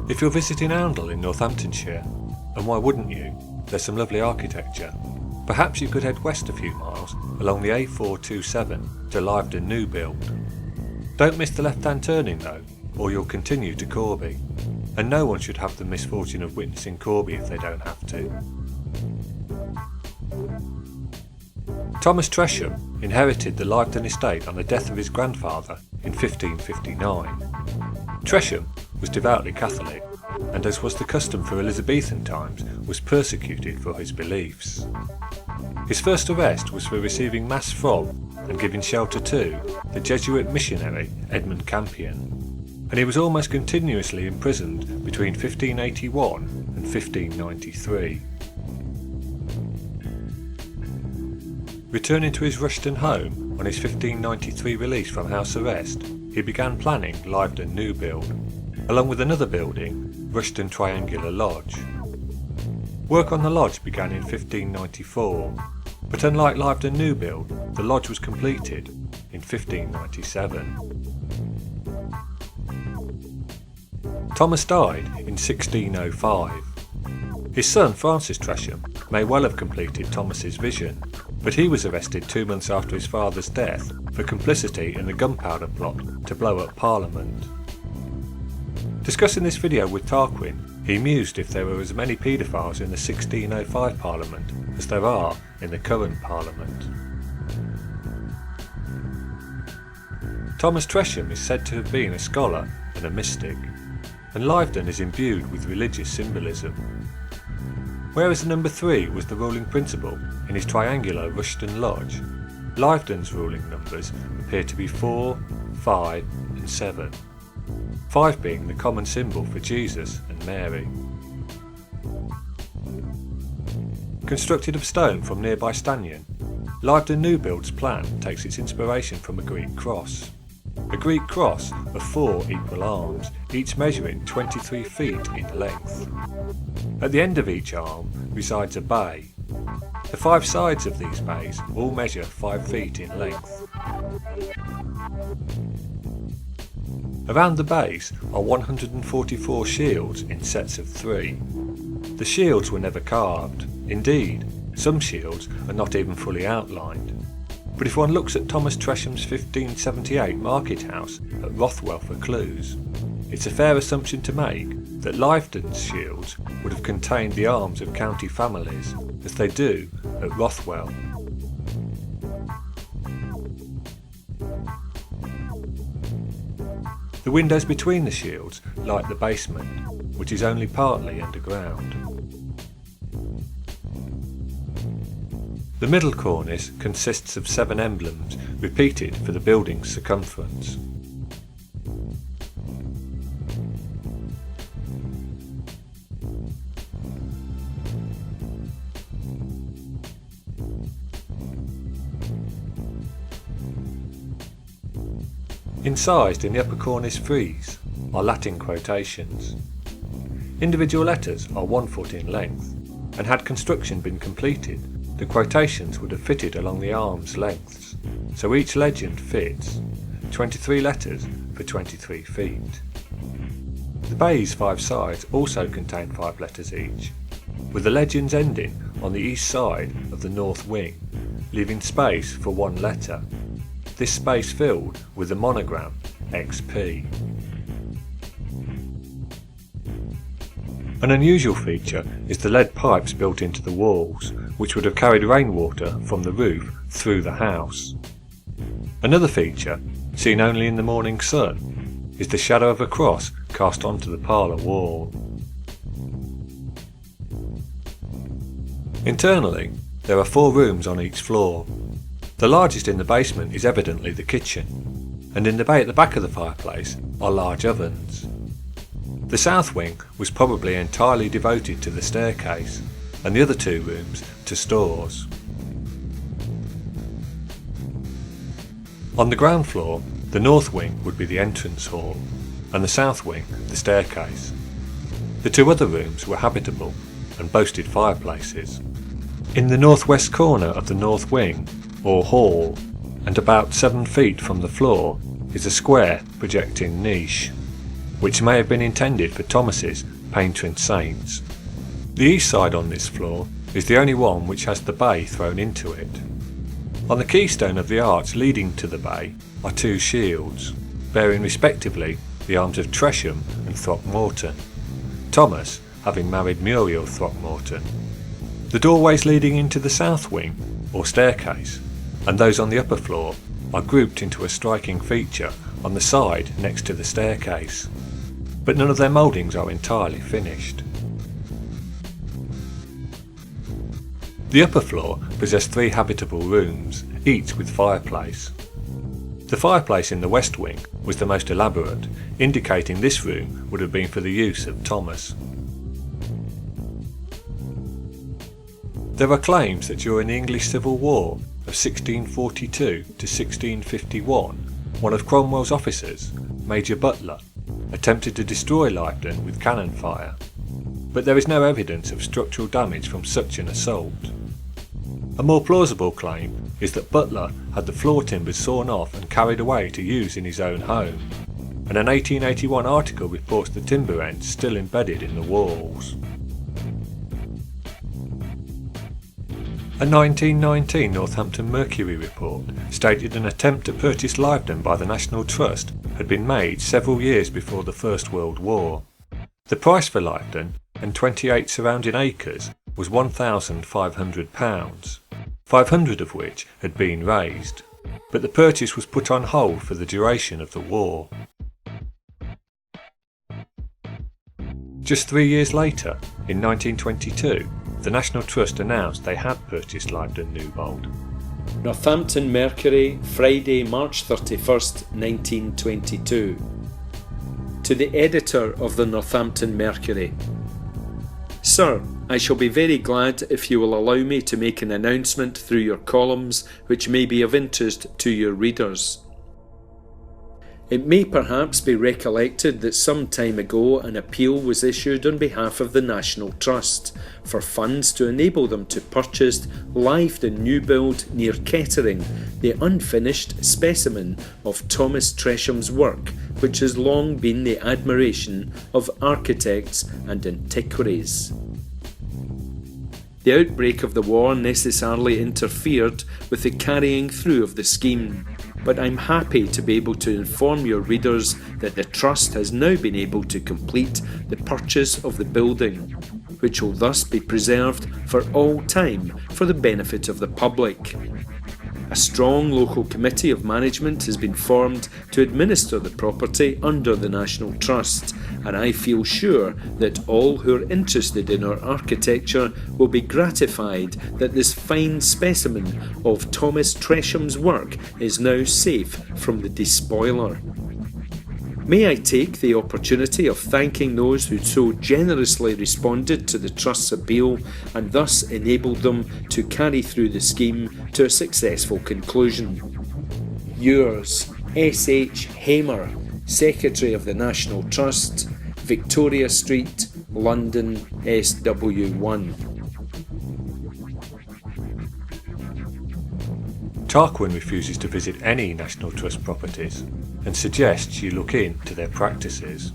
If you're visiting Oundle in Northamptonshire, and why wouldn't you, there's some lovely architecture, perhaps you could head west a few miles along the A427 to Lyveden New Bield. Don't miss the left-hand turning though, or you'll continue to Corby, and no one should have the misfortune of witnessing Corby if they don't have to. Thomas Tresham inherited the Lyveden estate on the death of his grandfather in 1559. Tresham was devoutly Catholic, and as was the custom for Elizabethan times, was persecuted for his beliefs. His first arrest was for receiving mass from and giving shelter to the Jesuit missionary Edmund Campion, and he was almost continuously imprisoned between 1581 and 1593. Returning to his Rushton home on his 1593 release from house arrest, he began planning Lyveden New Bield, along with another building, Rushton Triangular Lodge. Work on the lodge began in 1594, but unlike Lyveden New Bield, the lodge was completed in 1597. Thomas died in 1605. His son Francis Tresham may well have completed Thomas's vision, but he was arrested 2 months after his father's death for complicity in the gunpowder plot to blow up Parliament. Discussing this video with Tarquin, he mused if there were as many paedophiles in the 1605 Parliament as there are in the current Parliament. Thomas Tresham is said to have been a scholar and a mystic, and Lyveden is imbued with religious symbolism. Whereas the number 3 was the ruling principle in his triangular Rushton Lodge, Lyveden's ruling numbers appear to be 4, 5 and 7, 5 being the common symbol for Jesus and Mary. Constructed of stone from nearby Stanion, Lyveden New Bield's plan takes its inspiration from a Greek cross. A Greek cross of 4 equal arms, each measuring 23 feet in length. At the end of each arm resides a bay. The 5 sides of these bays all measure 5 feet in length. Around the base are 144 shields in sets of 3. The shields were never carved. Indeed, some shields are not even fully outlined. But if one looks at Thomas Tresham's 1578 market house at Rothwell for clues, it's a fair assumption to make that Lyveden's shields would have contained the arms of county families, as they do at Rothwell. The windows between the shields light the basement, which is only partly underground. The middle cornice consists of 7 emblems repeated for the building's circumference. Incised in the upper cornice frieze are Latin quotations. Individual letters are 1 foot in length, and had construction been completed, the quotations would have fitted along the arm's lengths, so each legend fits 23 letters for 23 feet. The bay's 5 sides also contain 5 letters each, with the legends ending on the east side of the north wing, leaving space for 1 letter, this space filled with the monogram XP. An unusual feature is the lead pipes built into the walls, which would have carried rainwater from the roof through the house. Another feature, seen only in the morning sun, is the shadow of a cross cast onto the parlour wall. Internally, there are 4 rooms on each floor. The largest in the basement is evidently the kitchen, and in the bay at the back of the fireplace are large ovens. The south wing was probably entirely devoted to the staircase, and the other 2 rooms to stores. On the ground floor, the north wing would be the entrance hall, and the south wing the staircase. The 2 other rooms were habitable and boasted fireplaces. In the northwest corner of the north wing, or hall, and about 7 feet from the floor, is a square projecting niche. which may have been intended for Thomas's Patron Saints. The east side on this floor is the only one which has the bay thrown into it. On the keystone of the arch leading to the bay are two shields, bearing respectively the arms of Tresham and Throckmorton, Thomas having married Muriel Throckmorton. The doorways leading into the south wing, or staircase, and those on the upper floor are grouped into a striking feature on the side next to the staircase, but none of their mouldings are entirely finished. The upper floor possessed 3 habitable rooms, each with fireplace. The fireplace in the west wing was the most elaborate, indicating this room would have been for the use of Thomas. There are claims that during the English Civil War of 1642 to 1651, one of Cromwell's officers, Major Butler, attempted to destroy Lyveden with cannon fire, but there is no evidence of structural damage from such an assault. A more plausible claim is that Butler had the floor timbers sawn off and carried away to use in his own home, and an 1881 article reports the timber ends still embedded in the walls. A 1919 Northampton Mercury report stated an attempt to purchase Lyveden by the National Trust had been made several years before the First World War. The price for Lyveden and 28 surrounding acres was £1,500, 500 of which had been raised, but the purchase was put on hold for the duration of the war. Just 3 years later, in 1922, the National Trust announced they had purchased Lyveden Newbold. Northampton Mercury, Friday, March 31st, 1922. To the editor of the Northampton Mercury. Sir, I shall be very glad if you will allow me to make an announcement through your columns which may be of interest to your readers. It may perhaps be recollected that some time ago an appeal was issued on behalf of the National Trust for funds to enable them to purchase Lyveden Newbold near Kettering, the unfinished specimen of Thomas Tresham's work, which has long been the admiration of architects and antiquaries. The outbreak of the war necessarily interfered with the carrying through of the scheme, but I'm happy to be able to inform your readers that the Trust has now been able to complete the purchase of the building, which will thus be preserved for all time for the benefit of the public. A strong local committee of management has been formed to administer the property under the National Trust, and I feel sure that all who are interested in our architecture will be gratified that this fine specimen of Thomas Tresham's work is now safe from the despoiler. May I take the opportunity of thanking those who so generously responded to the Trust's appeal and thus enabled them to carry through the scheme to a successful conclusion. Yours, S.H. Hamer, Secretary of the National Trust, Victoria Street, London, SW1. Tarquin refuses to visit any National Trust properties and suggests you look into their practices.